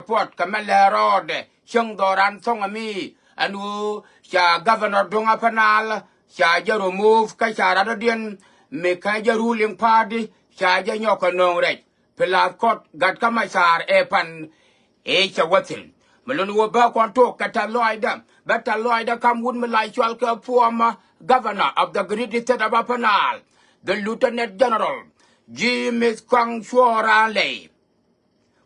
port kamela road chung doran song ami anu cha governor dunga panal cha ja remove ka cha radien me ka ja ruling party cha ja nyoko nong re pela court gat kamasar epan cha watin melon wo ba kon to kata loida bata loida kam won melai chwal ka former governor of the great state of Apanal, the lieutenant general James Kwang Chorale.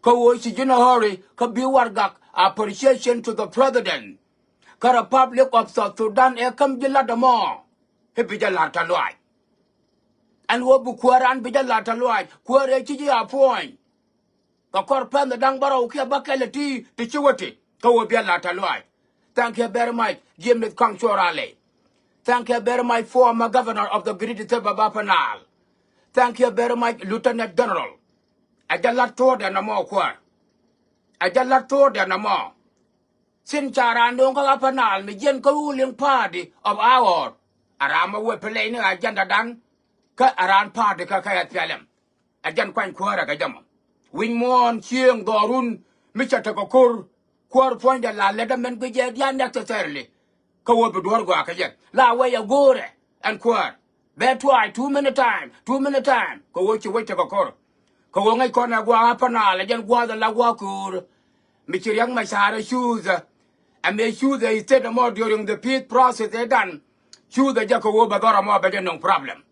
Kawoshi Jinahori, Kabiwargak, appreciation to the president. Ka Republic of South Sudan, Ekam Jiladamo, Hibijalata Loy. And Wobu Kwaran Bijalata Loy, Kware Chiji Apoin. The Korpan, the Dangbaro, Kiabakalati, the Chiwati, Kawabialata Loy. Thank you very much, James Kwang Chorale. Thank you very much, former governor of the great state of Apanal. Thank you very much, Lieutenant General. I just let to the more quar. I just let to the more. Since Charandong Apanal, the Yen ruling party of our Arama were playing agenda done. Cut around party Kakayat Pelem. I just quite quar a gam. Wing Mon, Chiang Dorun, Mr. Takokur, quar point the la letterman be yet necessarily. Go up to Dorgaka, la way a gore and quar. Bear twice, 2 minute time, 2 minute time. Go watch your way to a core. Go on a corner, go up and all, again, go the lawakur. Mr. Young Masara shoes, and they shoes they stayed more during the peace process they done. Shoes the Jacobo Bagora more better no problem.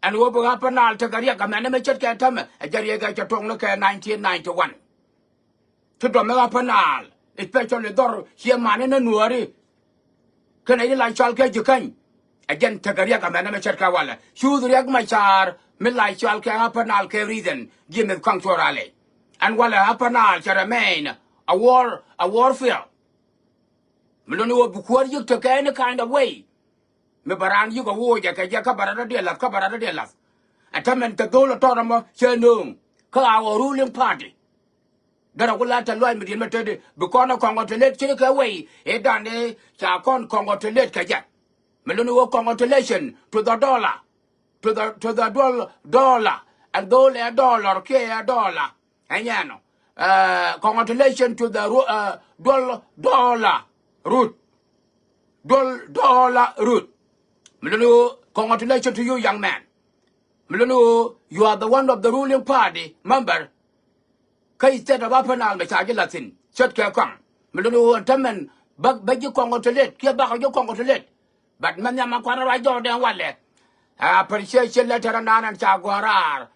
And over up and all, take a yak, a man, a chet catam, a Jariaga Chatonga 1991. To Domela up and all, especially door, here man in a Nuer. Can I like Chalka you can? Again, Tagariaka Manamacher Kawala. Shoot the Yagmachar, Milai Chalka Apanal K reason, Jimmy Kongtorale. And while Apanal shall remain a warfare. Melonu Bukur you took any kind of way. Mebaran you go war Yakaka Baradilla, Cabaradilla. A tamen Tadola Torama, Chenung, our ruling party. That I will let a line with him because of Congo to let take away, a dane, Chacon Congo to let Kajak. Melonu congratulations to the dollar, to the dollar, and dollar, K dollar, and congratulations to the dollar root, dollar root. Melonu, congratulations to you, young man. Melonu, you are the one of the ruling party member. Kai state of Apanal, the Chagalatin, Chutka Kong. Melonu and Taman, but you congratulate, Kiabaka, you congratulate. But Manyama Quara Jordan Wale, appreciation letter and Chaguarar,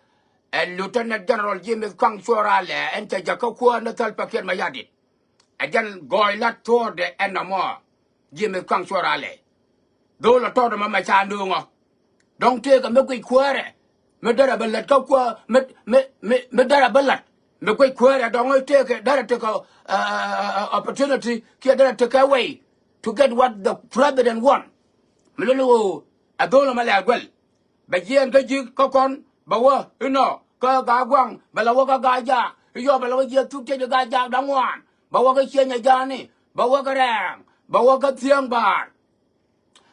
and Lieutenant General James Kong Chorale, and Tajakokua Natal Paket Mayadit. Again, Goylat toward the end no more, James Kong Chorale. Though I told him my chandunga. Don't take a milky query. Medara let go, Medara Bellet. The quick query, don't take it, that take opportunity, get take away to get what the president want. Melulu, I don't know my well. But Yen Kaji, Kokon, Bawa, Kagawang, Balawaka Gaja, Yobalawa took the Gaja, Damwan, Bawaka Chenya Jani, Bawaka Ram, Bawaka Thiang Bar,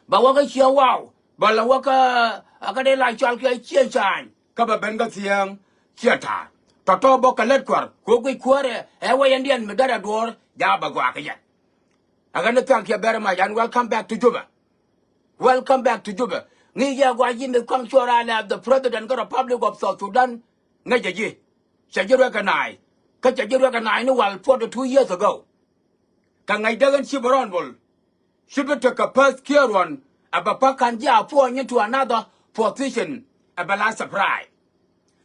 Bawaka Chiawow, Balawaka, Akadela Chalka Chinchan, Kababenga Thiang, Chiata, Toto Boka Letquar, Kuki Quare, Away Indian Medara Door, Jabagwaka. I'm going to thank you very much and welcome back to Juba. Welcome back to Juba. Nija Gwajin the Kongshorala, the President of the Republic of South Sudan. Najaji. Shall you recognize? Because you recognize well 42 years ago. Can I doesn't ship around bull? Ship took a first care one, a papa can ja pouring into another position, a balance surprise.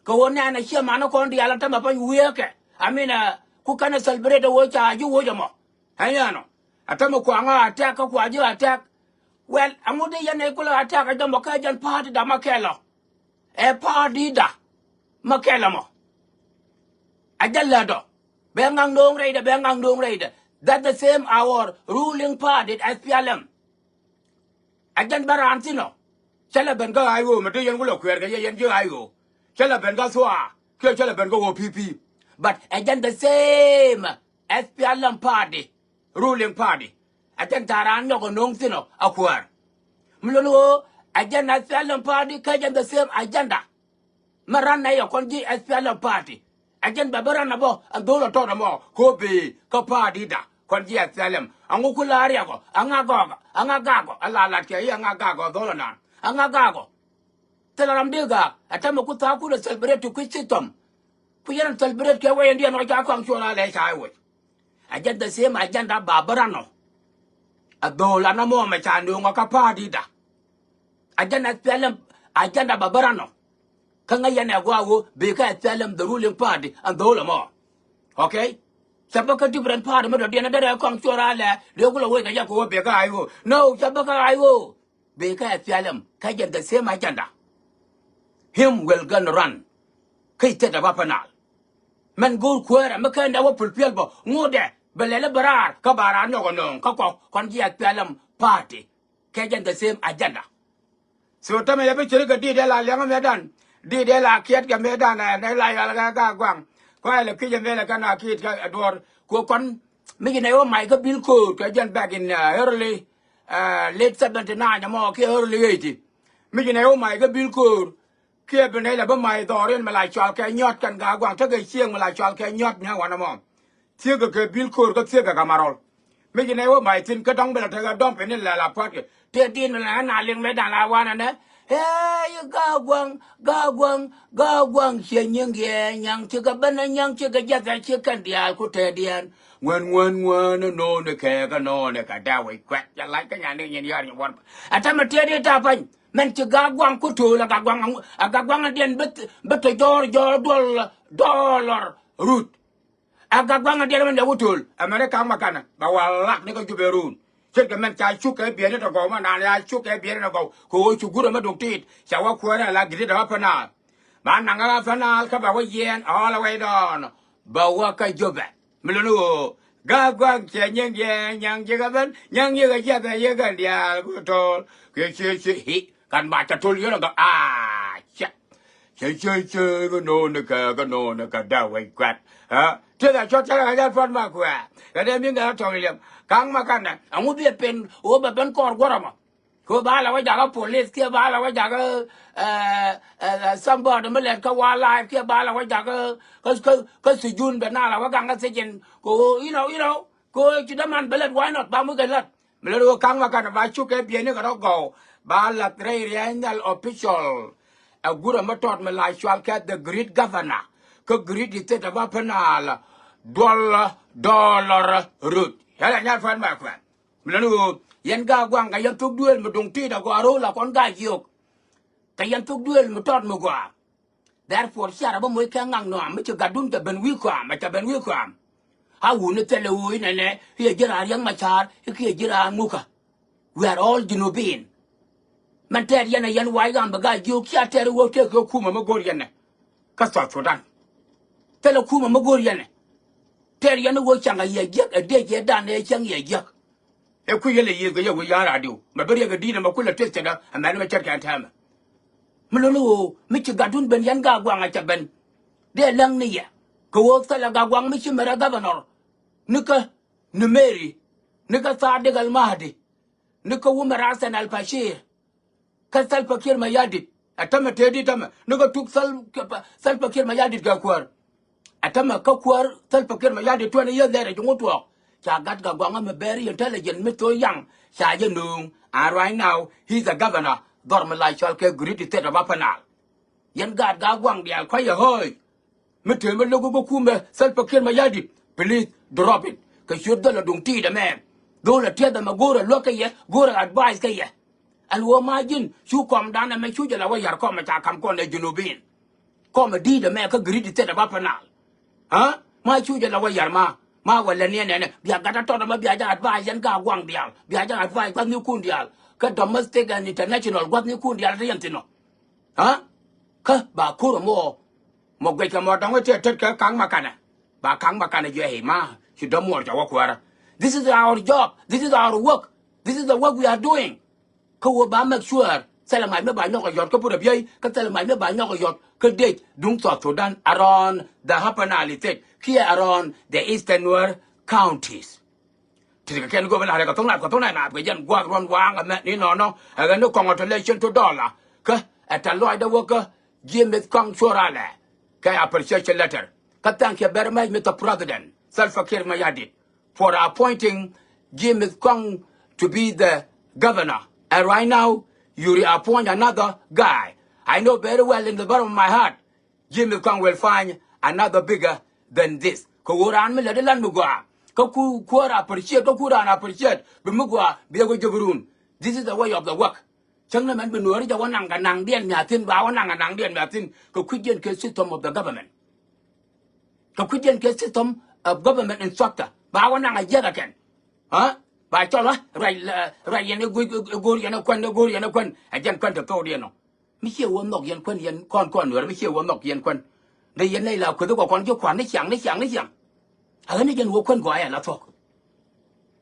Go on and a share manocon the alatam upon work. I mean, who can celebrate the watch are you, Wojamo? Hayano. Atamokwanga attack, a quadra attack. Well, I'm going to attack the Makajan party da Makela. A party da Makelamo. I tell you, Bengang Dong Raider, Bengang Dong Raider. That's the same our ruling party as PLM. I don't Barantino. Chalabenga Igo, Material will occur, Yen Igo. Chalabenga Swa, Chalabengo PP. But again the same as PLM party, ruling party. I think Tarano go no sino acquire. Muluno, again as PLM party, Kajan the same agenda. Marana Yokonji as PLM party. Again babarana bo and dola to mo ko be ko pa dida kon je salem angu kula ria ko angago ala la ke angago dola na angago telaram diga atama ku ta ku celebrate ku chitom ku yan celebrate ke way ndian no ja ko chola le sai we again the same agenda babarano adola na mo ma cha ndu ka pa dida agenda salem agenda babarano kanga yana gwawo be ka salem the ruling party and dola mo. Okay? Sabaka different part of the dinner that comes to our la, the whole way that you be guy. No, Sabaka I will. Beka Fialem, Kajan the same agenda. Him will gonna run. Kate of Apanal. Man go queer and Makan our pulpilbo, more there, Belela Barar, Kabara no, Coco, Congia Fialem party. Kajan the same agenda. So tell me every chicken did la young medan. Did la kiat medan and they like Alagagwang. Quite a kitchen vela can kid adore Kokon. Making a my bill code back in early late 79 and more early 80. Making a my bill code. Kia Benella by my door in Malay Chalk and yacht can go and take a seeing Malay Chalk and yacht now one among. Tigger bill code got Tigger Gamarol. Making a my tin Katong Bella take a dump in la pocket. They didn't and I ling medan I want and hey, you go one, young chicken, and young chicken, just chicken, the Alcotedian. When no, the keg, no, the cadaver, quack, like a young in your one. At time of Teddy Tapping, meant to go one couture, I got one again, but a dollar root. I got one again in the wood, American Macana, but while luck nickel to be rude. Check the men I shook a beer to go, and I shook a beer to go, who to good a teeth, shall walk where I like it up and out. Mananga fanal, come away yen all the way down. But what I do that? Milano, Gagwang, young Jagaban, young Yaga, the good old, he can match a told you about check. No, the cadaver, quack. Tell that shot I got from my quack. And then you told him. Kang Makana, and would be a pen over Bencor Gorama. Go bala wajaga police, kia bala wajaga somebody millet kawala, kia bala wajaga, cause to June Benala, Waganga Sajan, go, go to the man billet, why not? Bamugalat. Milano Kang Makana, Vachuka, Pianico go, Bala Triennial official. A good amateur Malay shall get the great governor. Could greet the state of Apanal. Dollar root. Hela nyal fan ma kwa. Mlanu yen ga gwang ga yen tuk duel mo dong ti da go aro la kon ga yok. Ka yen tuk duel mo tot mo gwa. Therefore shara ba mo ka ngang no ma ci gadun ta ben wi kwa ma ta ben wi kwa. Ha wu ne tele wu ne ye jira yang ma char e ki jira muka. We are all Junubin. Man ter yen wai gam ba ga yok ya ter wo te ko kuma mo gor yen ne. Ka so Sudan. Tele kuma mo gor yen ne. Ter yen wo changa ye jek e de je dan e chang ye jek. E ku yele ye go ye wo ya radio. Ma bari ga dina ma kula teste da amana ma charka antama. Mlolo mi ci gadun ben yan ga gwanga ca ben. De lang ni ya. Ko wo sala ga gwang mi ci mera governor. Nika numeri. Nika Sadiq Al Mahdi. Nika Umar Hassan Al Bashir. Ka Salva Kiir Mayadit. Atama tedi tama. Nika tuk Salva Kiir Mayadit ga kwar. Atama ka kwar Salva Kiir Mayadit 20 years there jungo tuok. Cha gat ga gwanga me very intelligent mi to young. Cha ye nung. And right now he's a governor. Dormalai Chalke great state of Apanal. Yan gad ga gwang dial kwa ye hoy. Me te me logo go kume Salva Kiir Mayadit. Please drop it. Ka should the dung ti the man. Do la tia the magora look ye, go advise ka ye. And wo imagine you come down and make sure la way yar come ta kam kon le junubin. Come di the man ka great state of Apanal. Huh? My children la way yar ma wala ne biya gata to ma biya ja advise yan ga gwang dial. Biya ja advise kwa ni kun dial. Ka domestic and international what ni kun dial rientino. Huh? Ka ba kuro mo gwe ka mo dong te ka kang makana. Ba kang makana je he ma. She don't more ja wakwara. This is our job. This is our work. This is the work we are doing. Ka wo ba make sure salamai me ba nyoko yot ka pura biya ka salamai me ba nyoko yot ka date dung South Sudan around the Hapanali here around the eastern Nuer counties. Tika ken go bela ka tong na na ka yan gwa ron wang a ni no aga no congratulation to dollar ka at a loy da worker Jim with Kong Chorale ka appreciation letter Thank you very much, Mr. President, Salva Kiir Mayardit, for appointing Jim Kong to be the governor. And right now, you reappoint another guy. I know very well in the bottom of my heart, Jim Kong will find another bigger than this. Kuran me le lan mugwa. Ku appreciate, appreciate. This is the way of the work. Chẳng nên mình nói cho con nàng điên nhà tin báo nàng điên nhà tin có quyết định cái system of the government. Có quyết định cái system of government instructor. Báo nàng là gì cả? Hả? Bài cho nó rồi yên nó quen anh quen được câu điên nó. Mấy chiều hôm nọ yên quen con nữa mấy chiều hôm nọ yên quen. Đây yên này là cứ tôi con cho khoản nó chẳng. Ở đây yên quen gọi là thôi.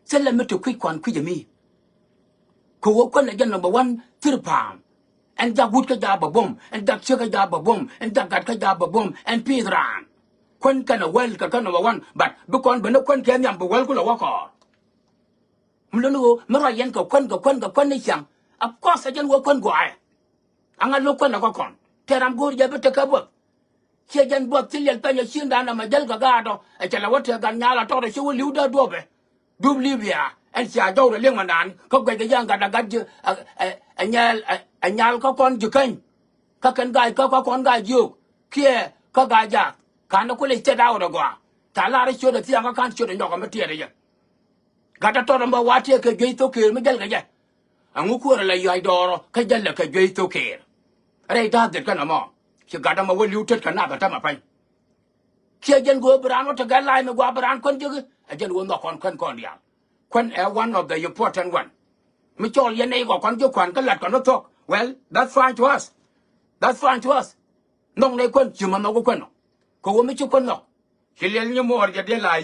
Sẽ là mấy chục quy khoản quy mi. Cô quen là dân number one through palm. And that wood cái da bom, and that sugar da bom, and that cái da bom, and Pedran. Quen cái là well cái number one, but because bên nó quen cái nhầm well cũng là quá khó. Mình nói mà rồi dân cầu quen này chẳng. Of course dân quen gọi. Anh ăn lúc quen là có còn. Thế làm gối giờ biết cái bước. Khi dân bước thì liền tay nhà xuyên đàn mà dân cái gà đó. Chỉ là what cái nhà là to để xíu liu đó đua về. Đua Libya. Anh xả dâu rồi liên mà đàn. Có cái giang gà gà chứ. Anh nhà có con chữ kênh. Các con gà dược. Kia có gà giặc. Cả nó có lấy chết đau rồi quả. Chả là đấy chưa được tiếng các con chưa được nhỏ cái mất tiền đấy chứ. Gà ta to mà quá thiệt cái dây tôi kia mới dân cái gì. Anh ngủ là dài đỏ cái dân là cái dây tôi kia. Ở đây ta được cái nào mà. Chỉ gà ta mà quên lưu chất cái nào ta mà phải. Khi dân của Iran nó ta gà lại mà qua Iran con chứ. Dân của nó con đi à. Quan is one of the important one. Mấy chỗ yên này có con chỗ khoản cái lật con nó thuộc. Well, that's fine to us. That's fine to us. Nông này quân chứ mà nó có quân nào. Có mấy chỗ quân nào. Khi lên như mua cái đấy là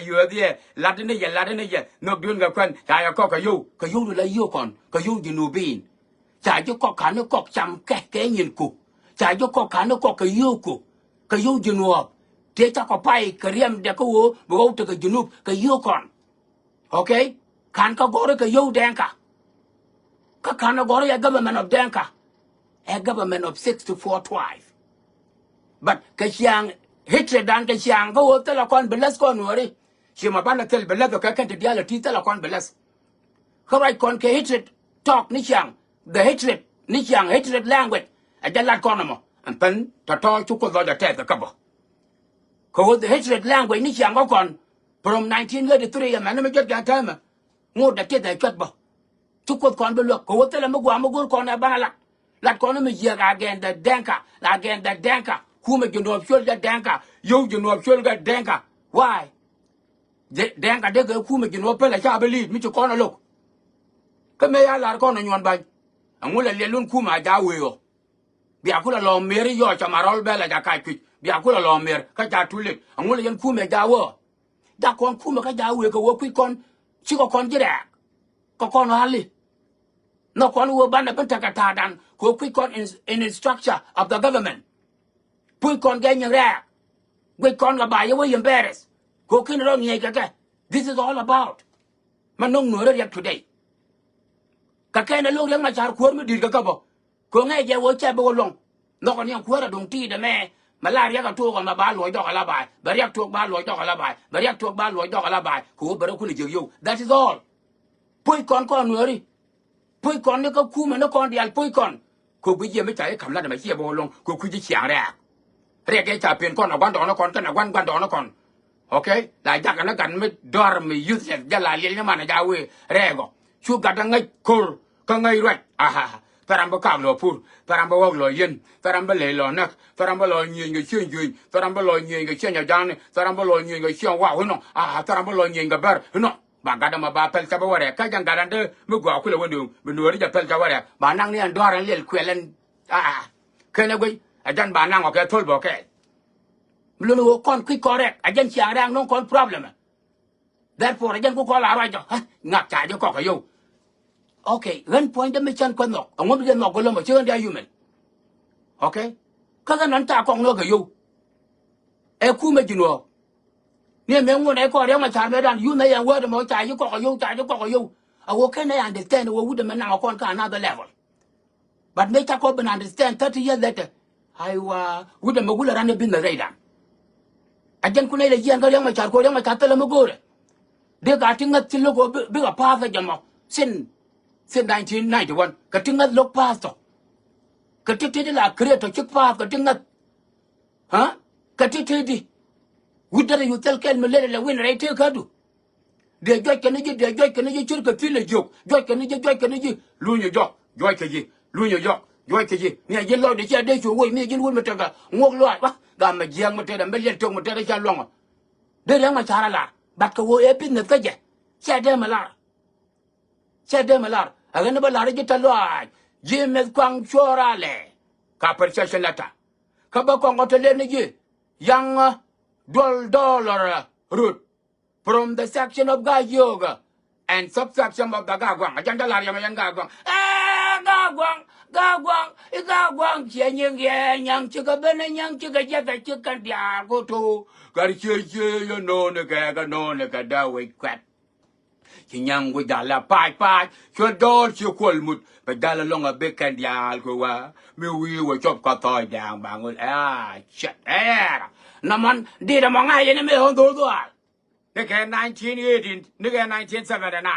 vừa đi. Lát đến đây. Nó đưa cái quân. Chả có cái yêu rồi là yêu còn. Cái yêu gì nụ bin. Chả cho có khả nó có chăm cái nhìn cụ. Chả cho có khả nó có cái yêu cụ. Cái yêu gì nụ. Thế chắc có bay cái riêng để có vô từ cái nụ cái yêu còn. Okay? Kan ka gore ka yo denka. Ka kana gore a government of denka. A government of 6 to 4 twice. But ka siang hatred dan ka siang ka wo tala kon belas kon wori. Si ma bana tel belas ka kan te diala ti tala kon belas. Ka right kon ka hatred talk ni siang. The hatred ni siang hatred language. A jalat kon mo. And pen ta to chu ko do da te ka bo. Ko the hatred language ni siang ko kon. From 1983, man, I get that time. More that get that cut. Took what con look. Go tell him a guamago con a banala. Like con him again, the danka. Again, that danka. Who make you know of that danka? You know of that danka. Why? Danka, they go who make you know, I can't believe me to corner look. Come here, I'll corner you one by. And will a little kuma jawi. Be a cool along Mary York, a marol bella, a kite. Be a cool along Mary, cut out too late. And will you kuma jawo? That con kuma ka jawe ka wo quick con chico con jira ko con hali no con wo banda pentaka tadan ko quick con in the structure of the government pui con ganya ra we con la ba yo embarrass ko kin ro ngai ka this is all about manong no ro today ka na lo yang ma char ko mi dir ka bo ko ngai je wo cha bo long no con yang ko ra dong ti de me malaria ka to ko ma ba lo do ka la ba bariak to ba lo do ka la ba bariak to ba lo do ka la ba ko baro ku ni yo that is all pui con nuori pui con ne ko ku me no con dial pui con ko bi je me chai kam la de ma che bo long ko ku ji chiang ra re ke cha pen con wan do no con kan wan do no con okay la ja kan kan me dor me youth ja la le ma na ja we re go chu ga da ngai ko ka ngai right aha Paramba kam lo pur, paramba wog lo yen, paramba le lo nak, paramba lo nyen ga chen jun, paramba lo nyen ga chen ya jang, paramba lo nyen ga chen wa no, paramba lo nyen ga bar no, ba ga da ma ba pel ka ba wore, ka jang ga dan de mu gwa ku le wondu, bu no ri ja pel ka wore, ba nang ni an doran lel kwelen kene gwe, ajan ba nang o ke tol bo ke. Lu no kon ki correct, ajan chiang rang no kon problem. Therefore ajan ku ko la ra jo, ngak cha jo ko ka yo. Okay, one point the mission quan nok. Ang mo bigan nok ko mo chưa dia human. Okay? Kaga nan ta kong no ga yo. E ku me jino. Ni me ngo ne ko re ma cha me dan yu na yang wo de mo cha yu ko yo cha yu ko yo. I wo can I understand wo would man na kon ka another level. But me ta ko ben understand 30 years later. I would mo gula ran bin the radar. ajan kunai le Yien ga yang ma char ko yang ma char tele mo gore de ga tinga tillo go bi ga pa ga jamo sin 1991 ka tinga lok pa to ka tete la create chik pa ka tinga ha ka tete di wudara yu tel kel me le win re te ka du de joy ke ni chur ka file jok joy ke ni lu nyu jok joy ke ji lu nyu jok joy ke ji ni je lo de che de chu wo mi jin won me ta ga ngok lo ba ga ma jiang me te da me le tok me te da cha long de yang ma chara la bat ko wo e pin ne ka je che de ma la aga ba la re ta lo je me kwang chora le ka per cha lata ka ba ko ngoto le ni ji yang dollar root from the section of Ga Yoga and subsection of the Gagwang. Ajanda la yama yang Gagwang. Gagwang, yang chica ben yang chica jetta chicken dia go to Garcia, you know, the gaga, no, the gada, wait, crap. Yang with the pie, your door, your cold but dala long a big and yalgoa. We were chop cut down, bang, shit, air. Naman did among I enemy on those. Nigga 1918, nigga 1979.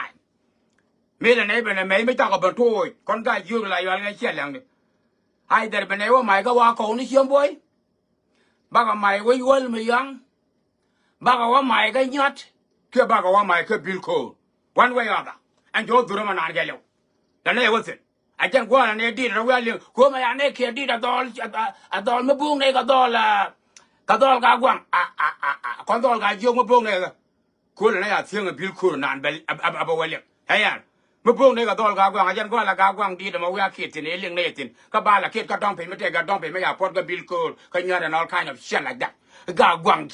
Me the neighbor and me talk about toy. Contact you like you are a shelling. I there been ever my go walk on this young boy. Baga my way well me young. Baga one my guy yacht. Baga one my bill code. One way or other. And you're the Roman Angelo. The name was it. I can't go on and did a well. Go my neck here did a doll, me boom, nigga doll, Kadol Gagwang. Condol got young boom nigga. Cool and I think a bill cool and about William. Hey, me boom nigga dol Gagwang. I just go like Gagwang did them away kit in alien Nathan. Kabala kid got dumping, me take a dumping, me a port the bill cool, can and all kind of shit like that. Gagwang,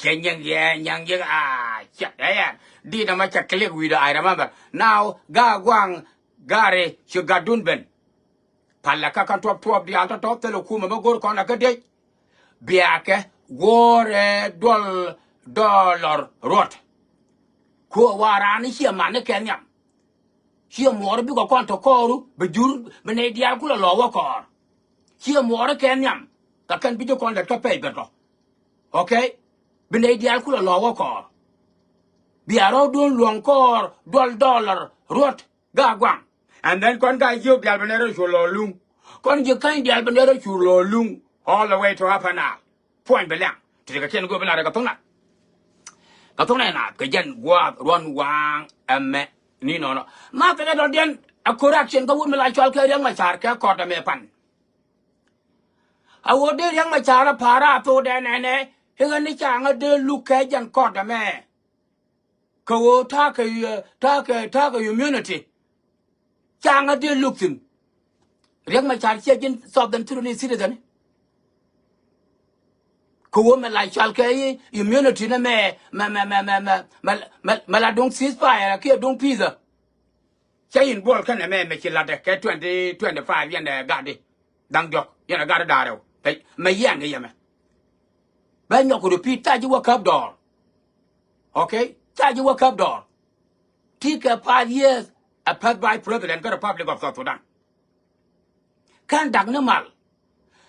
young, shit. Hey, did a much a click with I remember. Now, Gagwang, Gary, Sugadunben. Palaka can top the altar top, the Lokuma go con like a day. Biake, war dollar rot. Ko warani here man Kenya. Here more big a quanto coru, but you benedia kula lower car. Here more Kenya. That can be the conduct of paper. Okay? Benedia kula lower car. Be a road long car, dollar, rot, gagwang. And then con guy you the albanero chulolung. Con you kind the albanero chulolung all the way to half an hour. Point belang. To the can go below the Katona. Katona na kajan guat run wang emme ni no. Ma ka don den a correction ka won la chol ka yang ma char ka ko da me pan. A wo de yang ma char para to de ne he ga ni chang de lu ka jan ko da me. Ka wo ta ka immunity. Chang de luksin. Yang ma char che jin southern truly citizen. Kuwome la chalke immunity na me la don't ceasefire ke don't pizza chain ball kan me chila de ke 2025 yen gadi dang jok yen gadi daro me yen ye me ba nyoko repeat ta ji work up door okay ta ji work up door tika 5 years a paid by president of the Republic of South Sudan kan dag na mal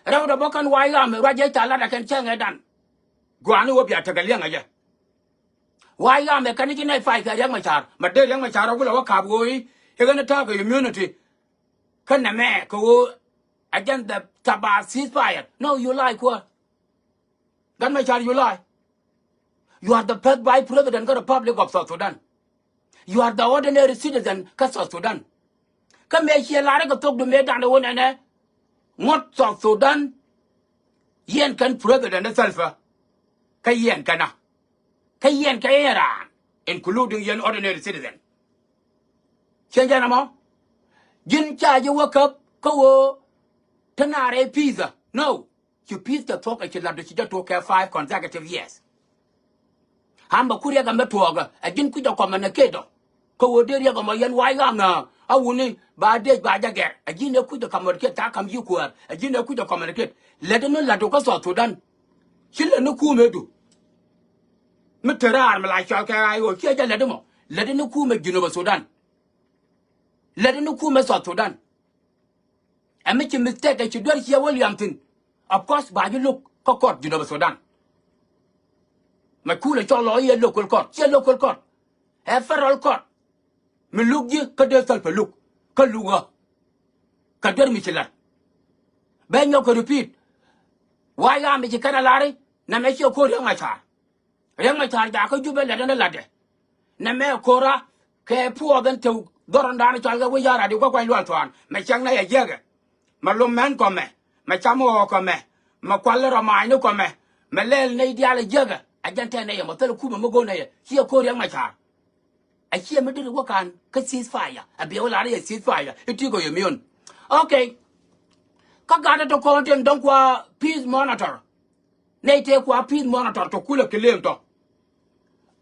raw da bokan waya me raje tala da kan changa dan gwani wo bia tagaliang aja waya me kan ni fight ka yang machar ma de yang machar ko lo ka boi e gonna talk immunity kan na me ko agenda taba ceasefire no you like what gan machar you lie you are the paid by president of the Republic of South Sudan you are the ordinary citizen of South Sudan kan me che la ga tok do me dan do ne ngot South Sudan Yien kan president itself Yien kana Yien era including Yien ordinary citizen change na mo jin cha je work up ko tanare pizza no you pizza talk a chila do chija to 5 consecutive years hamba kuriya ga metoga a jin ku da komana kedo ko de ya ga mo Yen wai ga na awuni ba de ba jager a jin ne ku da kamar ke ta kam yi ku a jin ne ku da komana ke ledeno la do ko so Sudan chile no ku medu Miterar la chaka ayo kia ja ledemo ledeno ku me Junuba Sudan ledeno ku me South Sudan a make a mistake that you don't hear Williamton of course ba you look kokot Junuba Sudan ma kula cho lo ye local court che local court e federal court mi look ye ka de tal pa look ka luga ka der mi chilat ben yo ko repeat wa ya mi kana lari na me ko re ma cha da ko jube le na lade na me kora ke puo den te doron dan cha ga we yara di ko kwai lwal twan me chang na ye jege ma lum men ko me ma chamo ko me ma kwal ro ma ni ko me me lel ne dia le jege a jante ne ye mo tel ku mo go ne ye chi ko re ma cha a chi me dir wo kan ka ceasefire a be wala re ceasefire iti go yemion okay ka ga to ko den don kwa peace monitor ne te kwa peace monitor to kula kelem to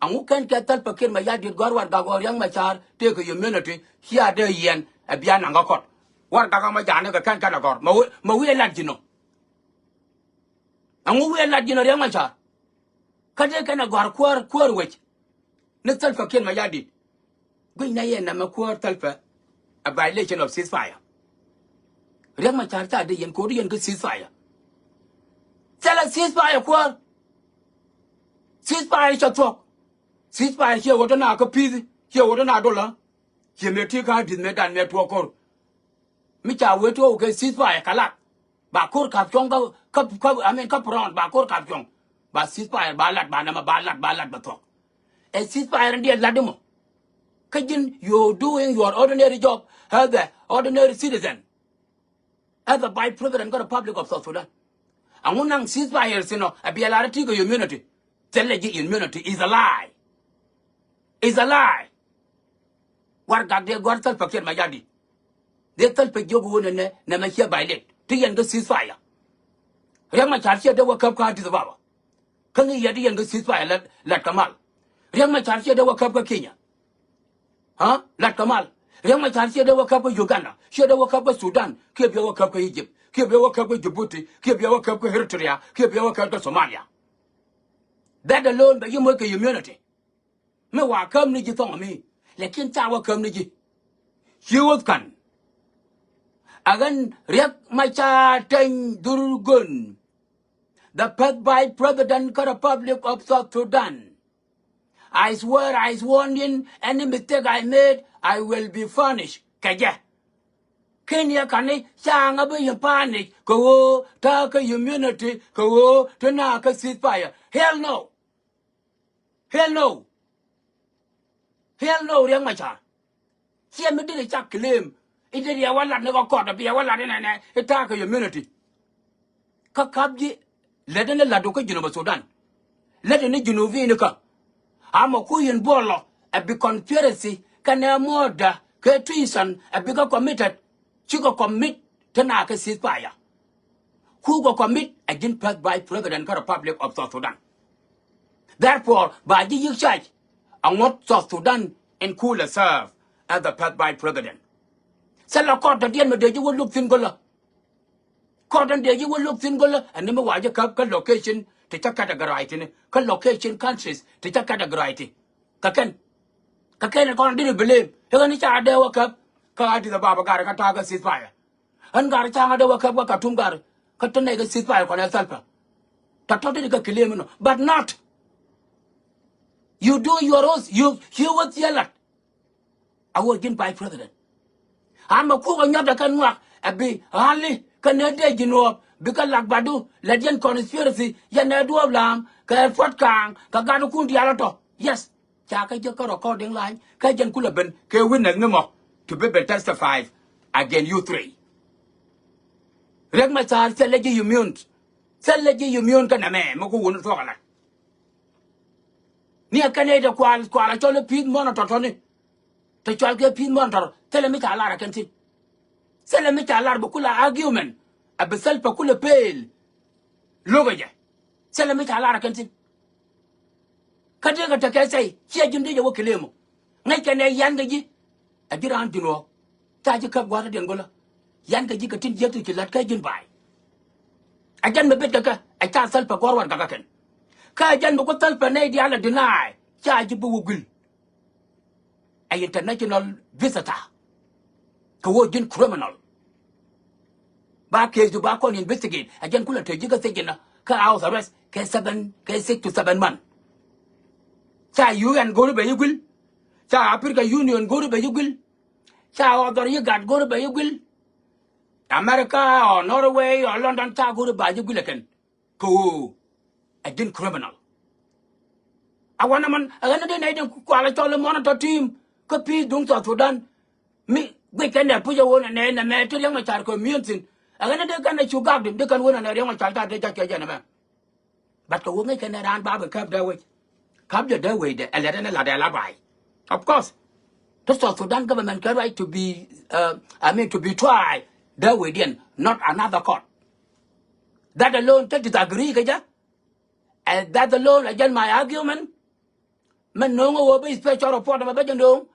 angu kan ka tal pakir ma ya dir gor war ga gor yang ma char te ko community here de yen a bia na ngakot war ga ma jane ka kan kana gor ma wi la jino angu wi la jino yang ma char ka de kana gor kwar wech ne tal pakir ma ya dir gwi na yen na ma kwar tal pa a violation of ceasefire yang ma char ta de yen ko yen ko ceasefire tell us ceasefire kwar ceasefire chatok ceasefire here what na ka peace here what na dollar here me tika din me dan me to kor mi cha we to ke ceasefire kala ba kor ka pyong ka amen ka pron ba kor ka pyong ba ceasefire ba lat ba na ma ba lat ba to a ceasefire ndi ladimo kajin you doing your ordinary job as the ordinary citizen as a by president of the Republic of South Sudan and one ceasefire sino a be a lot of community tell you immunity is a lie. Is a lie. War gag de gwar tal pakir ma yadi. De tal pe jogu wona ne na ma chia bailet. Ti yen go ceasefire. Riang ma char chia de wa kap ka di baba. Kan yi yadi yen go ceasefire lat kamal. Riang ma char chia de wa kap ka Kenya. Ha? Lat kamal. Riang ma char chia de wa kap ka Uganda. Chia de wa kap ka Sudan. Ke bi wa kap ka Egypt. Ke bi wa kap ka Djibouti. Ke bi wa kap ka Eritrea. Ke bi wa kap ka Somalia. That alone be you make a immunity. Me wa kam ni ji tong mi lekin ta wa kam ni ji hiwot kan agan riak ma cha ten durgun the path by president of the Republic of South Sudan. I swear I sworn in any mistake I made I will be furnished kaja Kenya kani changa be panic ko ta ka immunity ko to na ka ceasefire hell no Hell no, riang ma cha. Here me did a chak claim. It did ya wala ne ko da bi ya wala ne ita ka immunity. Ka kabji leden la do ko Junuba Sudan. Leden ni Junubi ni ka. Ama ku yin bolo a be conspiracy kana moda ke treason a be committed. Chico commit tana ka ceasefire. Who go commit against path by President of the Republic of South Sudan. Therefore, by the charge and what South Sudan in cooler serve as the path by president. Sell court at the end of the day you will look singular. Court and you will look singular and never watch a location to check categorize in location countries to check categorize. Kaken and didn't believe. You're going to charge their work up. Car to the Baba Garagataga ceasefire. And Garachanga the work up Katungar. Katunega ceasefire on herself. Tatotica Kilimino, but not. You do your own, you would yell at. I will get by president. I'm a cool another can work, a be hardly can not you know, because like Badu, legend conspiracy, Yanadu of Lam, Fort Kang, Kagano Kundialato. Yes, Chaka Jaka recording line, Kajan Kulaben, K witness no more to be testify again, you three. Reg my child, tell you immune. Tell you immune can a man, Moku wouldn't talk like. Near Canada, qual, told a pin monitor, Tony. The child get pin monitor, tell me a lara can see. Tell me a lara argument, a besel pacula pale. Logaja. Tell me a lara can see. Kajaka take say, here you did your work. Make an a yangaji. A dear aunt, you know. Tajika water Angola. Yangaji continue to let Kajin by. I can't be better. I can't sell per forward Gagakan. Kajan Bokotal Panay Diala deny, charge Bugul. An international visitor. Kawajin criminal. Back case to back on investigate. Again, Kula Tajiga thinking, Ka house arrest, K7, K6 to 7 months. Cha UN go to Bayugil. Cha Africa Union go to Bayugil. Cha other you got go to Bayugil. America or Norway or London cha go to Bayugil again. Go. Again criminal. I want a man, I want to name quality all the monitor team. Copy don't to Sudan. Me, we can put your own and then a man to young child community. I want to get you got them. They can win and a young child that they just get. But the woman can run Baba Cup that way. Cup the way, the Aladdin. Of course, the South Sudan government can right to be, to be tried that way, then, not another court. That alone, take disagree, Kaja. And that alone, again, my argument. Man, no more be special report of a better no.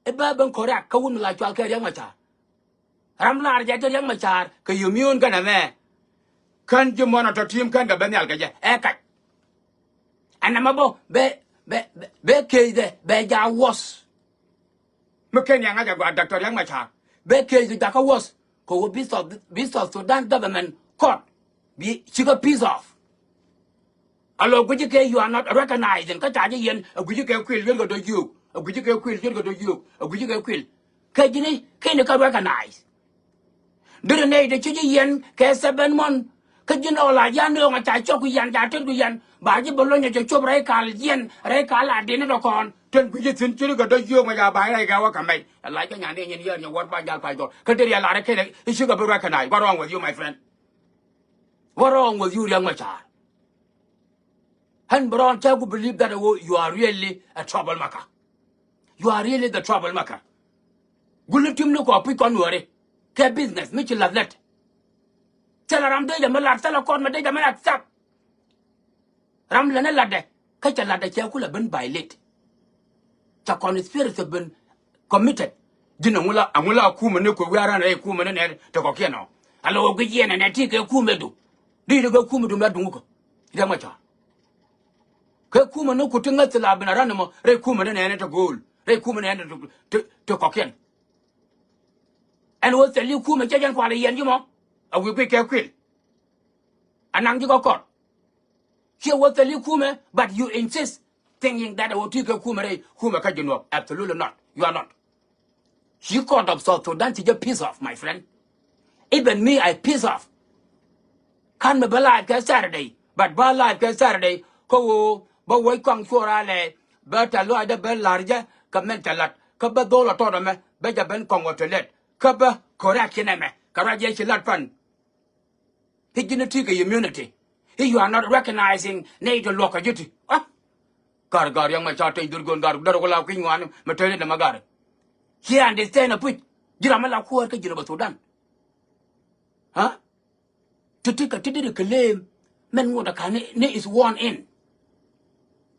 A bourbon correct, Kawun like I'll carry my child. Ramlar, get a young child, can you mune can a man? Can't you monitor team can the Benel Gaja? Eka. And I'm about Beja was. McKenna, I got Dr. Young my child. Beja the Daka was. Who be of Sudan government court. Be sugar piece off. Allo, you are not recognizing Katajian, a Gujica quill, you'll go to you. A Gujica quill, you'll go to you. A Gujica quill. Kajini, can you recognize? Didn't they the Chijian, K7 month? Could you know like Yan long at Chokuyan, Tatuyan, Baji Bologna to Chop Rekal, Yen, Rekala, dinner con, 10 Gujian, Chiligo to you, my Abaya Gawaka, like an Indian year, you want by Galpaido. Kataria Laraka, it should be recognized. What wrong with you, my friend? What wrong with you, young child? And Brown Chagu believe that you are really a troublemaker. You are really the troublemaker. Gulutim no copy conwary. Care business, Mitchell Lavlet. Tell her I'm dead, Malak, tell her call my data man accept. Ramlana Lade, catch a ladder Chakula been by late. Chakon his spirits have been committed. Dinamula, Amula Kumanuku, we are an a Kuman and Tokokeno. Hello, Giyan and I take a Kumedu. Did you go Kumu to Madumuko? Yamacha. Kuma no kutunga tila binaranamo re kuma ne ene to goal re kuma ne ene to koken and what tell you kuma jajan kwale yen yumo a we be kwil anang you got here what tell you kuma but you insist thinking that what you kuma re kuma kajino absolutely not you are not you caught up so Sudan to just piece off my friend even me I piece off can me believe Saturday but believe Saturday ko but why come for ale but a lot of bell larger commentalat cover dollar tournament better ben congo to let cover correction me courage lot fun he didn't take immunity you are not recognizing native local duty ah gar young my child durgon gar darola king one material magar he understand a put jiramala ko ka jino Sudan huh to take a claim men what can is one in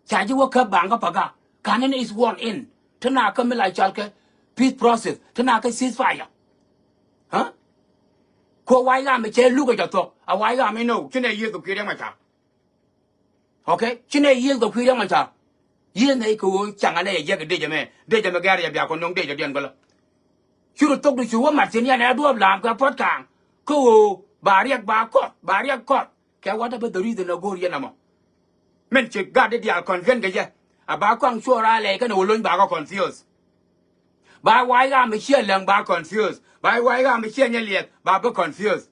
Chaji woke up banga paga. Canon is one in. Tanaka Milai Chalke, peace process. Tanaka ceasefire. Huh? Ko waiga me che look at your thought. A waiga me no. Chine yield the Kiramata. Okay? Chine yield the Kiramata. Yen they could changane jack dejame. Dejamagaria Biaconong deja diangola. Should have talked to you one Martinia and Adu of Lamka Potkan. Ko Bariak Barcot. Care what about the reason of go Yanamo? Men che gade dia convent ge aba kwang chora le kan wolon ba ko confused ba wai ga me che lang ba confused ba wai ga me che nyeliet ba ba confused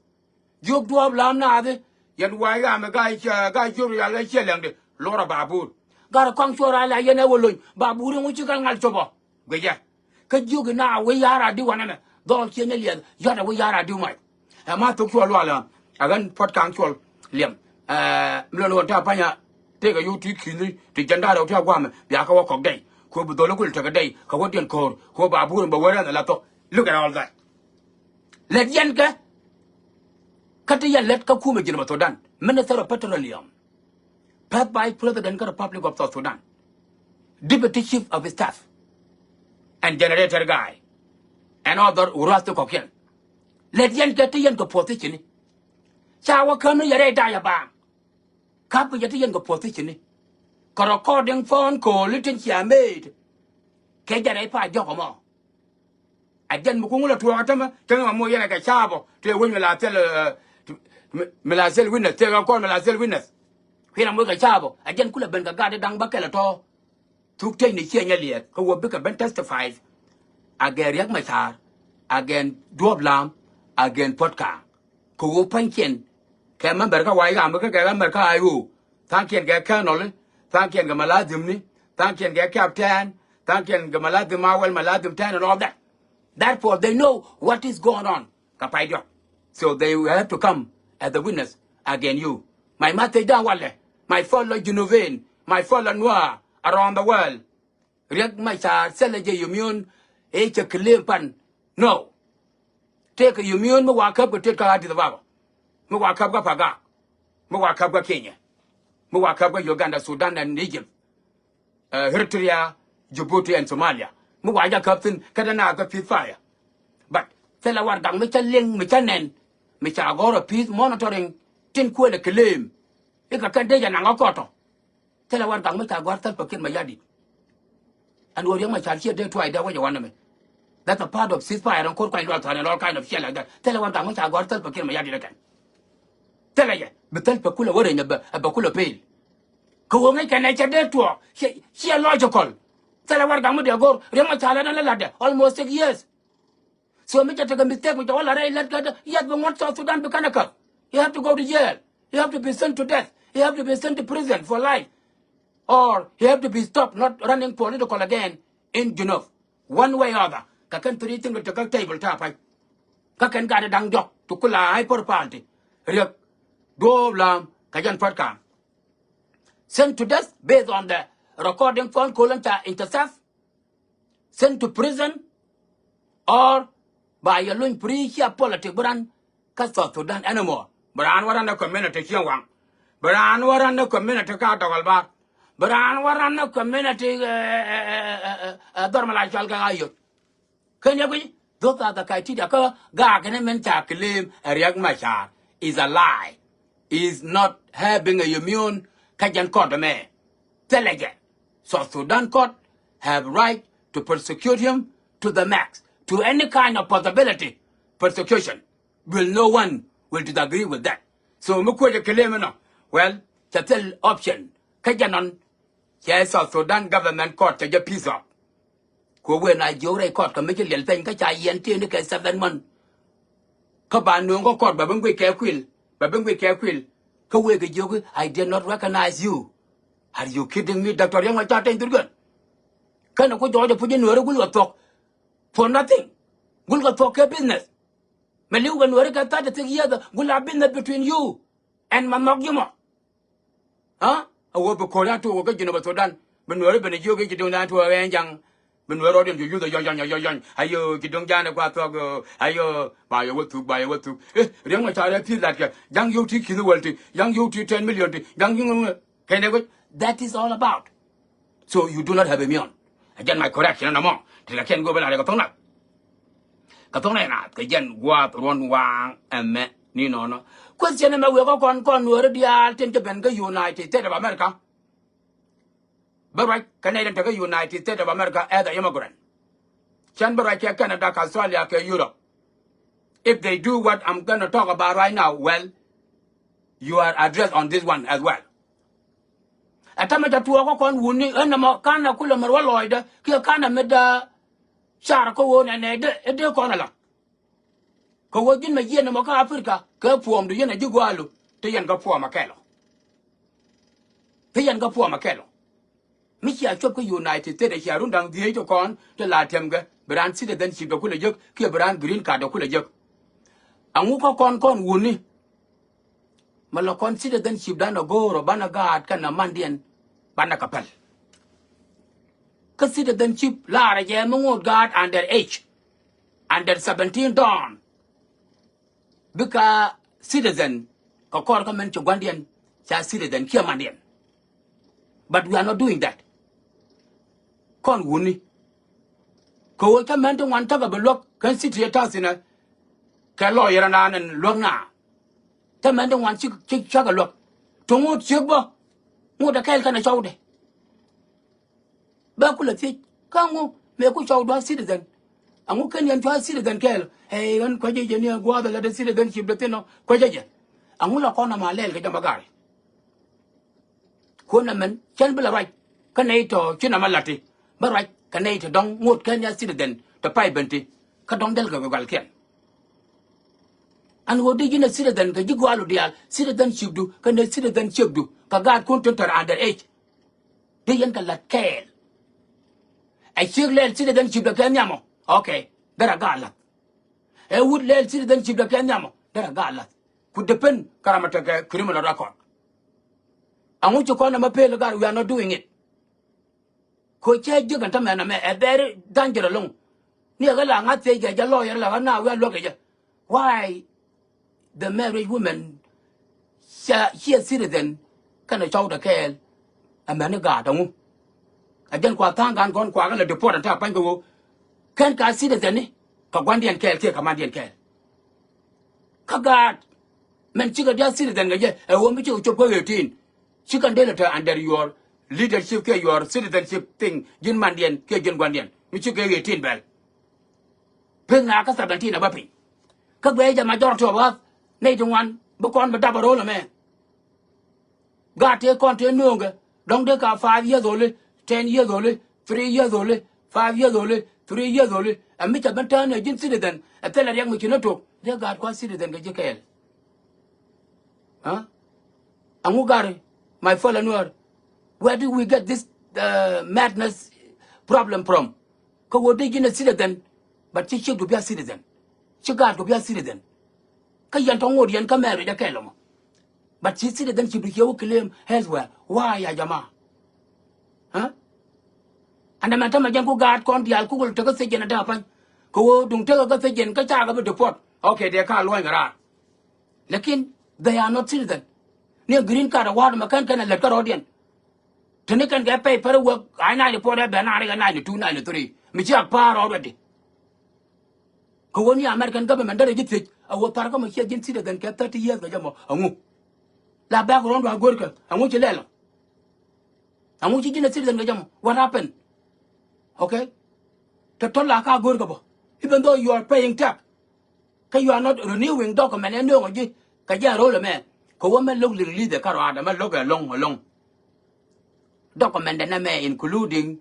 juk do lam na de yan wai ga me ga ju ya le che lang de lora ba bu ga kwang chora le yan wolon ba bu ru chi kan ngal chobo ge ya ka juk na we yara di wana me do che nyeliet ya da we yara di mai ma to ko lo ala agan pot kang chol liem mlo ta panya take a you to kill the gender of Yaguam, Yakawa Kok Day, who would look at a day, Kawatian core, who Babu and Bawara and the laptop. Look at all that. Let Yanka Katayan let Kakuma General Sudan, Minister of Petroleum, Pat by President of the Republic of South Sudan, Deputy Chief of Staff, and Generator Guy, and other Urasto Kokian. Let Yanka Tianko position. Chawa come here, Diabang. Couple yet in the position. Correcording phone call, little she made. Kajare pa Jokomo. I didn't mukula to Atama, tell him more like a chabo, to a women la tell Melazel winners, tell a call Melazel winners. When I'm with a chabo, I didn't could have been a guarded down bucket at all. Took take the Kenya liet, who will become testified again Yak Machar, again Dwab Lam, again Potka. Ko Pankin, Kamberga, why America, I thank you, get Colonel, thank you, Gamaladimni, thank you, get Captain, thank you, Gamaladim Mawel, Maladim Tan, and all that. Therefore, they know what is going on. Kapaido. So they will have to come as the witness against you. My mate Dawale, my fellow Genovane, my fellow Nuer around the world. Riek Machar, Seleje Yumun, H. Klimpan. No. Take a Yumun, Mwakab, go take her to the Baba. Mwakab Paga. Mwakab Kenya. Mwakab Uganda, Sudan, and Egypt. Eritrea, Djibouti, and Somalia. Mwaya Captain, Kadanaga Pit Fire. But tell our gang, Mr. Ling, Mr. Nen, Mr. Agora Peace Monitoring, Tin Quella Claim. You can take an angokoto. Tell our gang, Mr. Agorta Pakin Mayadi. And what young my child here, they try that way you want me. That's a part of ceasefire and court kind and all kind of shit like that. Tell our gang, Mr. Agorta Pakin Mayadi again. Tell her, but tell Pacula wearing a Bacula pale. Go make an nature there to her. She a logical. Tell our gang, Mr. Agor, Remachala and a ladder, almost 6 years. So make a mistake with all array, let go. Yet we want South Sudan to Kanaka. You have to go to jail. You have to be sent to death. You have to be sent to prison for life. Or you have to be stopped not running political again in Geneva. One way or other. Kakan three things to the table top. Kakan got a dang job to Kula hyper party. Riak, do lam, Kajan Patka. Sent to death based on the recording phone Kolanta intercept. Sent to prison or by a loan pre-here politics, Buran, Castle Sudan anymore. Buran were on the community here one. Buran were on the community Cartagalbar. Buran were on the community Dormalai Chalgayo. Can you be? Those are the criteria. Garganemencha claim a Riek Machar is a lie. Is not having a immune Kajan court me. Tell again. South Sudan court have right to persecute him to the max. To any kind of possibility, persecution, no one will disagree with that. So, Mukwe Kilemino, well, the option, Kajanon, yes, South Sudan government court to get peace up. Go when I jure court, committee, and think that I Yien 7 months. Kaban no court, Babungwe Kerquil, Kaweke Jogu, I did not recognize you. Are you kidding me, Dr. Young? I thought I did good. Can I go to put in a talk? For nothing. We'll go talk a business. Melu when we got 30 years, will have business between you and Mamoguma. Huh? I will be called out to work in Sudan. When we're been a yoga, you don't have to arrange young. When we're ordering to use the young. Are you don't Jana Quato? Are you buy a work to? Young child feel like young you teach in the world, young you 10 million, young you can never. That is all about. So you do not have a million. Again, my correction no more. Till I can't go back. Katona na kajan guat ron wang emme ni no. Question me we go kon Nuer dia tente benga United States of America. But right Canadian to United States of America as an immigrant. Chan right Canada, Australia, Europe. If they do what I'm gonna talk about right now, well, you are addressed on this one as well. Atamata tuwa kon wuni enama kana kula marwa loida kia kana meda Shara ko won and de konala. Ko wogin ma Yien mo ka Africa ka puom du yena jigwalu te yen ga puom akelo. Te yen ga puom akelo. Mi chia chop ko United States ya rundang die to kon te la temga brand citizenship do kula jok ki brand green card do kula jok. Angu ko kon wuni. Malo kon citizenship dan go ro bana gad kana mandien bana kapal. Citizenship Lara Yamungo God under age, under 17 dawn. Because citizen, Kokor comment to Guandian, citizen, Kiamandian. But we are not doing that. Kon Wuni. Ko comment to one talk about look, can sit here in a lawyer and Lona. Commanding one chick chug a look. To move Chugbo, what the kel can I show there? Bakula fit, Kango, make a show citizen. And who can you citizen kel? Hey, and Quaja near Guada, let the citizenship, the Tino, Quaja. And who look on my leg, Gamagari. Kunaman, can be right. kanai to china malati barai kanai to dong ngot kanya citizen to pai benti ka dong del ga gal ken an wodi gina citizen ga jigwalu dial citizenship du kana citizenship du ka gad kun tar under age de yan ka lat kel ai chig lel citizenship da kenya mo okay dara galat e would lel citizenship da kenya mo dara galat could depend karamata criminal record and what you call them a pale God, we are not doing it. Coach Jugan Taman, a very dangerous alone. Near the long, I say, a lawyer, now we are looking at why the married woman, she a citizen, can a child a care, a man a guard. I don't quite thank and gone quite a deport and tap and go. Can't I citizen? Kagwandian care, Commandian care. Kagard, men chicken just citizen, a woman to go 18. She can deliver under your leadership, your citizenship thing, Jin Mandian, Kajin Guandian, which you gave 18 bell. Pinaka 17 a bapping. Kagwaja majority of us, Nathan one, Bukon, but double roller man. Got a continue, don't take out 5 years old, 10 years old, 3 years old, 5 years old, 3 years old, and Mitch a Benton, a Jin citizen, a tell a young Michinoto, they got one citizen, Gajakel. Huh? And who got it? My fellow Nuer, where do we get this madness problem from? Because we're taking a citizen, but she should be a citizen. She got to be a citizen. Kayan Tongodian can marry the Kelom. But she citizen should be here claim elsewhere. Why, Ajama? Huh? And the Matama Janko guard conti al Google to go say in a dapan. Go don't tell a say in Kachaga the port. Okay, they can't loin around. Lakin, they are not citizen. Near green card award, McCann and letter audience. Tonic can get paper work. I 94 Banana 92 93. Michelle Par already. Kawani American government that is it. I will park on here citizen than kept 30 years. La background to a worker. I want you lelo. I want you in a citizen. What happened? Okay? To Tolaka Gurgabo. Even though you are paying tax, you are not renewing document and no, Kaya roll a man. Woman look lead the car out, look along. Document and name including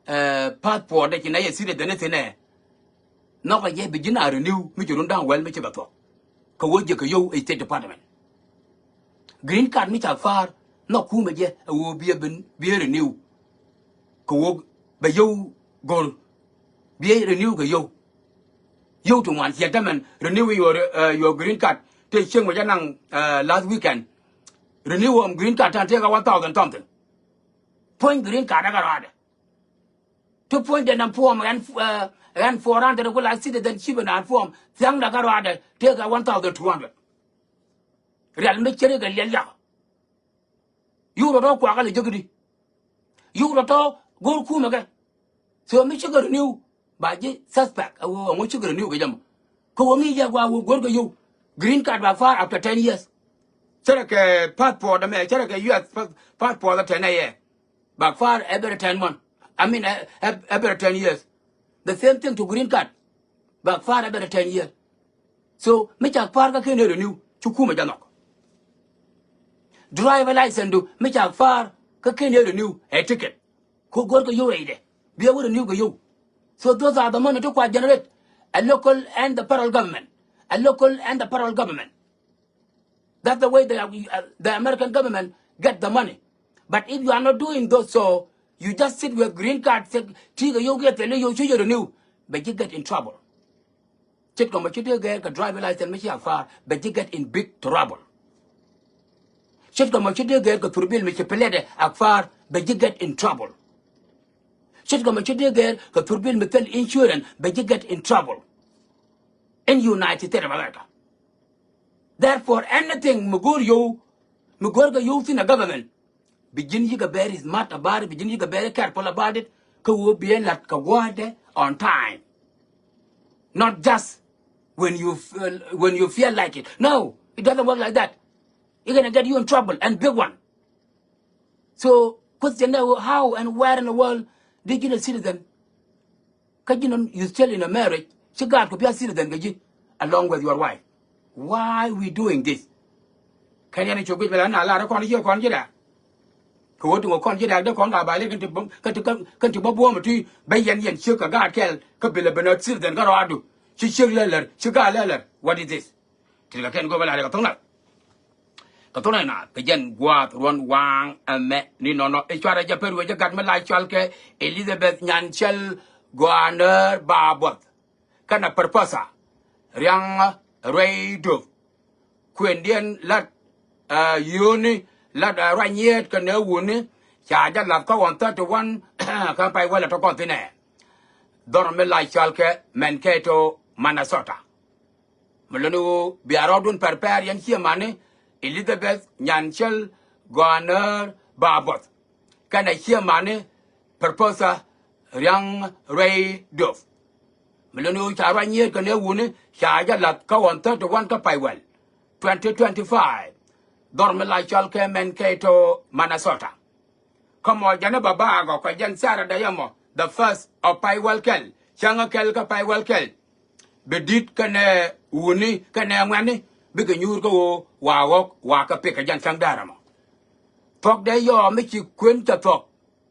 passport that you know see the anything. Not a begin I renew, which you run down well, which about Kawojo, a State Department. Green card, which are far, no Kumaje, will be renew. Kawog, but you go be renew yo. You to one, gentlemen, renew your green card. Take Ching last weekend. Renew green card and take 1,000 something. Point green card, I got 2 point and form and 400 will I see that she will not form. Thang the garada, take 1,200. Real Mitchell, you don't know quality juggy. You don't know go Kumaga. So Mitchell renew by suspect. I want you to renew with them. Komi Jaguar will go to you. Green card by far after 10 years. Check passport, check a US passport at 10 years. By far every 10 months. I mean, every 10 years. The same thing to green card. By far every 10 years. So, Michak Parka can renew Chukuma Janok. Driver license do Michak Far can renew a ticket. Who go to you, be able to renew you. So, those are the money to quite generate a local and the federal government. A local and the federal government. That's the way the American government get the money. But if you are not doing those, so you just sit with green card, you get you renew, but you get in trouble. Check on you get a driver license, but you get in big trouble. Check on you get a turbil, Michipelede, Akfar, but you get in trouble. Check on you get a turbil metal insurance, but you get in trouble. In United States of America. Therefore, anything Mugurgo youth in the government, begin you very smart about it, begin you very careful about it, will be like Kawade on time. Not just when you feel like it. No, it doesn't work like that. It's gonna get you in trouble and big one. So question how and where in the world did you get a citizen? Because you still in a marriage. She got to be a citizen along with your wife. Why we doing this? Can you get a lot of ko to kon ji da kon ga ba le kan ti babuwa mutu bayan yan shi ka ga kel ka bile bana sir den ga radu shi leler shi ga leler what is this ti ga ken go bala ka tona na ka jen gwa ron wang ame ni no e chara ja peru ja gat ma la chal ke Elizabeth Nyanchel Gwaner Babot kana purpose riang reido kwendien lat yuni lat ranyet kana wuni cha ja lat ko on 31 ka pai wala to kontine dor me la chal ke Mankato Minnesota melonu biarodun perper yan chiamane Elizabeth Nyanchel Gwaner Babot kana chiamane purpose riang reido melonu cha ranyet kana wuni cha ja lat ko on 31 ka pai wel 2025 dorme la chal ke Mankato Minnesota komo jana baba go ko jan sara da yamo the first of pai welkel changa kel ka pai welkel bedit kane wuni kane ngani biga nyur ko wa ka pe ka jan sang dara mo tok de yo mi chi kwen ta tok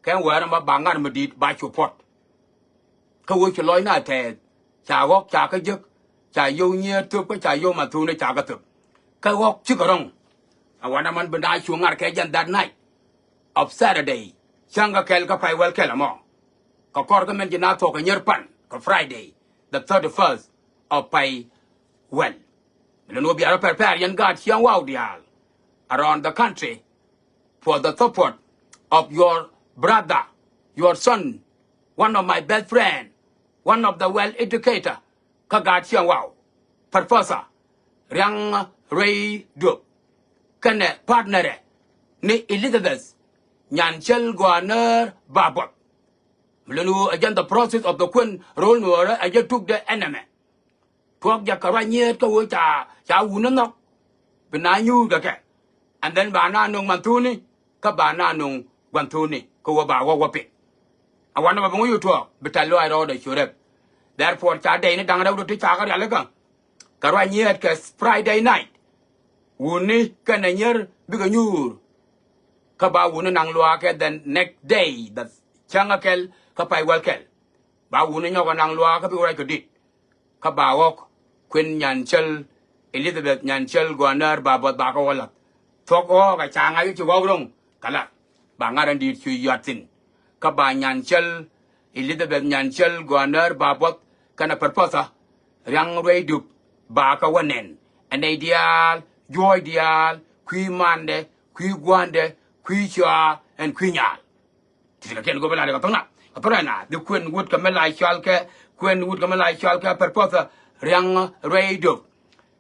kan wa ma bangan ma dit ba chu pot ka wo chi loy na te cha wok cha ka juk cha yo nye tu ko cha yo ma tu ne cha ka tu ka wok chi korong awana man benda chu ngar ke jan that night of Saturday changa kel ka pai wel kel mo ka kor ka men jina to ka nyer pan ka Friday the 31st of pai well no be ara prepare yan god chiang wow dial around the country for the support of your brother your son one of my best friend one of the well educator ka god chiang wow professor Riang Ray Dup kane partner ni Elizabeth Nyanchel Gwaner Babot melenu again the process of the Queen role Nuer I just took the enemy thuốc ja karanyet ka wo cha wunno binanyu ga ke and then bana nung mantuni ka bana nung gwantuni ko wa ba wa pe awana ba ngu to bitalo ai ro da shure therefore cha dai ni dang da to cha ga ya ka karanyet ka Friday night wuni ka na nyer biga nyur ka ba wuni nang lwa ke the next day the changakel ka pai welkel ba wuni nyoga nang lwa ka bi ora ko dit ka ba wok Queen Nyanchel Elizabeth Nyanchel Gwaner Babot ba ko wala thok o ka changa yu chi wo rong kala ba ngaran di chu yatin ka ba Nyanchel Elizabeth Nyanchel Gwaner Babot kana purpose riang redu ba ka wanen an ideal joy dial kui mande kui gwande kui cha and kui nyal tika ken go bela ka tona na the Queen wood ka melai chalke Queen wood ka melai chalke purpose riang redu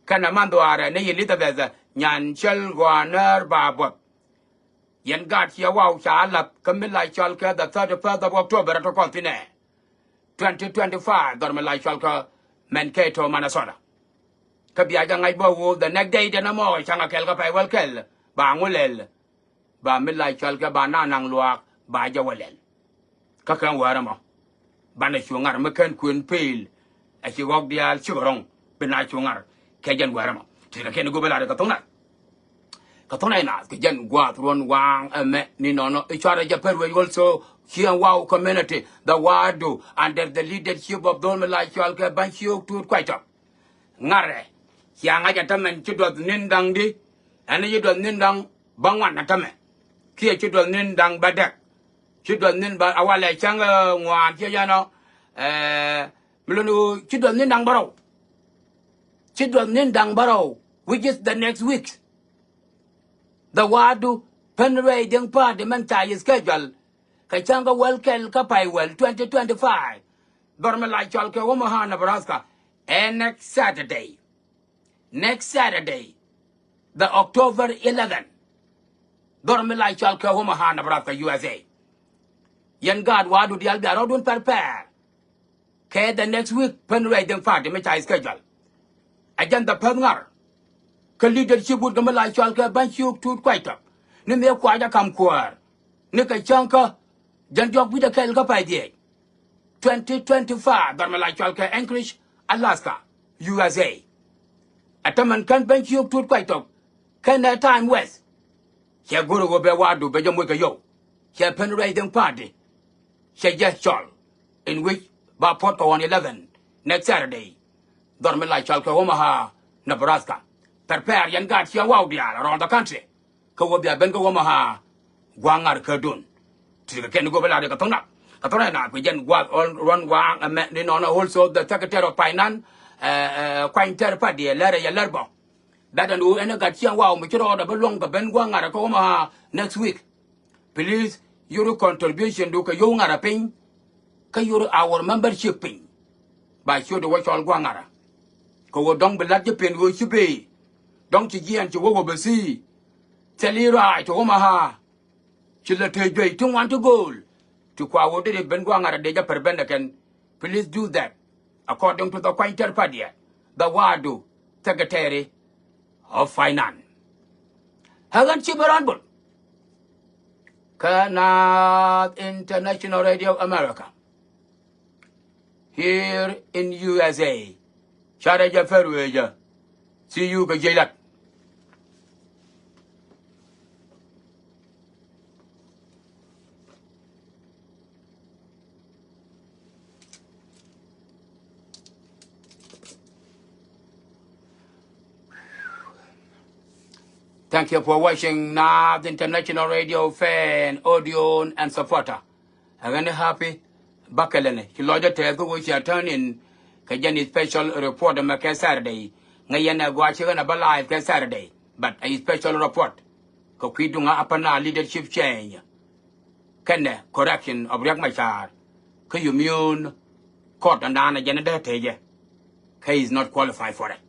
kana mando ara ne Elizabeth Nyanchel Gwaner Babot yan gat ya wow cha lap ka melai chalke the 31st of October to continue 2025 dor melai chalke Mankato Minnesota ka biya ja ngai bo the next day de na mo changa kel ka pai wel kel ba ngulel ba melai chalke ba na nang luak ba ja walel ka kan wara mo ba na chungar me kan kun pil a chi gok dial churong bina chungar ke jan wara mo tika ken go bela ka tona na ke jan gwa ron wang ame ni no e chara ja perwe also here wow community the wadu under the leadership of don melai chalke ban chiok tu quite up ngare yang aja tamen chudot nindang di ane chudot nindang bangwan na tamen kia chudot nindang badak chudot ba awale changa ngwan kia jano melunu chudot nindang barrow which is the next week the wadu penray ding pa de mentai schedule ka changa welkel ka pai well 2025 dormelai chalke Omaha Nebraska and next Saturday, the October 11th, dormelai chalke Omaha Nebraska USA yan god wadu dial bi arodun prepare ke the next week penray ding pa de mentai schedule ajan the pengar ka leadership would come like chalke ban chuk tut quite up ni me kwa ja kam kwar ni ka chanka jan jok bi de kel ka pai die 2025 dormelai chalke Anchorage Alaska USA ataman kan ban chuk tut quite up kan time west che guru go be wadu be jamu ka yo She raising party. She just shall, in which Baport on 11 next Saturday. Dorme like Chalka Omaha, Nebraska. Prepare young guys your wow around the country. Kawabia Bengo Omaha, Guangar Kerdun. To the Ken go Bella Katona. Katona, we then run Wang and then on also the Secretary of Finance, Quine Terpadi, Larry Lerbo. That and who and got young wow, which are all the belong to Ben Guangar Omaha next week. Please, your contribution to Kayong Araping, Kayur our membership ping. By sure the watch all Guangara. Go dong belat the pin will be. Don't you and you over see. Tell you right to Omaha. Chilla don't want to go. To Kwawo did Ben Guangara de Perbendakan. Please do that. According to the Quinter Padia, the Wadu, Secretary of Finance. Hagan Chibaranbul. Kanat International Radio America. Here in USA. Sharaja Ferwaja. See you, Gajelat. Thank you for watching NAV International Radio fan, audio, and supporter. I'm very happy. Bakalene, he lodged a go which you turn in Kajani special report on Maka Saturday. Nayana Guachigan about live Saturday, but a special report. Kokidunga upon leadership change. Kende, correction of Yakmachar. Kayumune, court and Anna Janada Teja. Kay is not qualified for it.